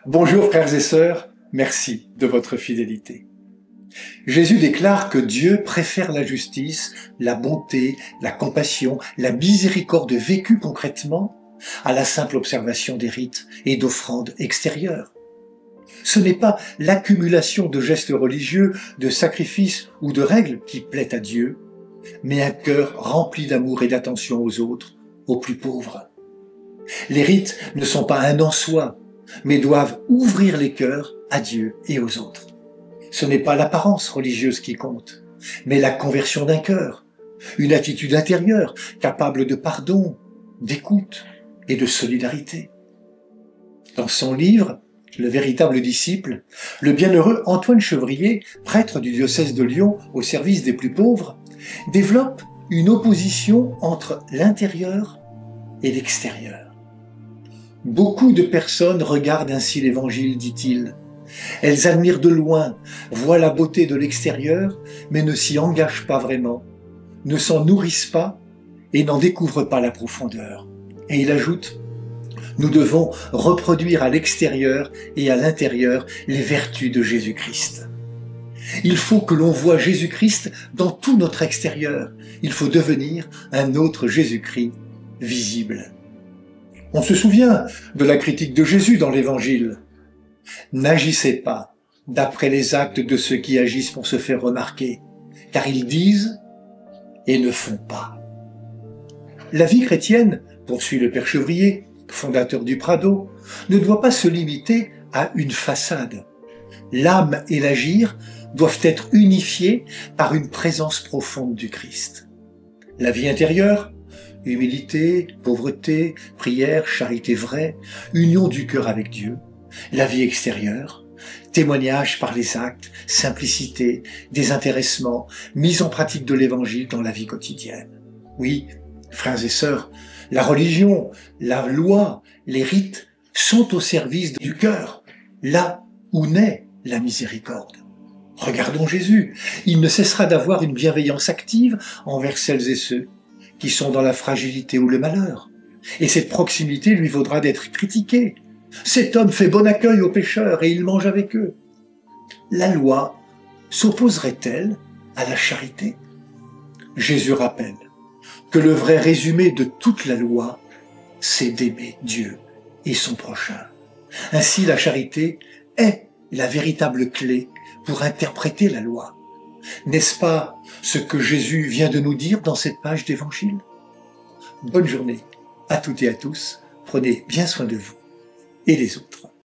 Bonjour frères et sœurs, merci de votre fidélité. Jésus déclare que Dieu préfère la justice, la bonté, la compassion, la miséricorde vécue concrètement à la simple observation des rites et d'offrandes extérieures. Ce n'est pas l'accumulation de gestes religieux, de sacrifices ou de règles qui plaît à Dieu, mais un cœur rempli d'amour et d'attention aux autres, aux plus pauvres. Les rites ne sont pas un en soi, mais doivent ouvrir les cœurs à Dieu et aux autres. Ce n'est pas l'apparence religieuse qui compte, mais la conversion d'un cœur, une attitude intérieure capable de pardon, d'écoute et de solidarité. Dans son livre, Le véritable disciple, le bienheureux Antoine Chevrier, prêtre du diocèse de Lyon au service des plus pauvres, développe une opposition entre l'intérieur et l'extérieur. Beaucoup de personnes regardent ainsi l'Évangile, dit-il. Elles admirent de loin, voient la beauté de l'extérieur, mais ne s'y engagent pas vraiment, ne s'en nourrissent pas et n'en découvrent pas la profondeur. Et il ajoute: nous devons reproduire à l'extérieur et à l'intérieur les vertus de Jésus-Christ. Il faut que l'on voie Jésus-Christ dans tout notre extérieur. Il faut devenir un autre Jésus-Christ visible. On se souvient de la critique de Jésus dans l'Évangile. N'agissez pas d'après les actes de ceux qui agissent pour se faire remarquer, car ils disent et ne font pas. La vie chrétienne, poursuit le Père Chevrier, fondateur du Prado, ne doit pas se limiter à une façade. L'âme et l'agir doivent être unifiés par une présence profonde du Christ. La vie intérieure, humilité, pauvreté, prière, charité vraie, union du cœur avec Dieu. La vie extérieure, témoignage par les actes, simplicité, désintéressement, mise en pratique de l'Évangile dans la vie quotidienne. Oui, frères et sœurs, la religion, la loi, les rites sont au service du cœur, là où naît la miséricorde. Regardons Jésus, il ne cessera d'avoir une bienveillance active envers celles et ceux qui sont dans la fragilité ou le malheur. Et cette proximité lui vaudra d'être critiqué. Cet homme fait bon accueil aux pécheurs et il mange avec eux. La loi s'opposerait-elle à la charité? Jésus rappelle que le vrai résumé de toute la loi, c'est d'aimer Dieu et son prochain. Ainsi, la charité est la véritable clé pour interpréter la loi. N'est-ce pas ce que Jésus vient de nous dire dans cette page d'Évangile? Bonne journée à toutes et à tous. Prenez bien soin de vous et des autres.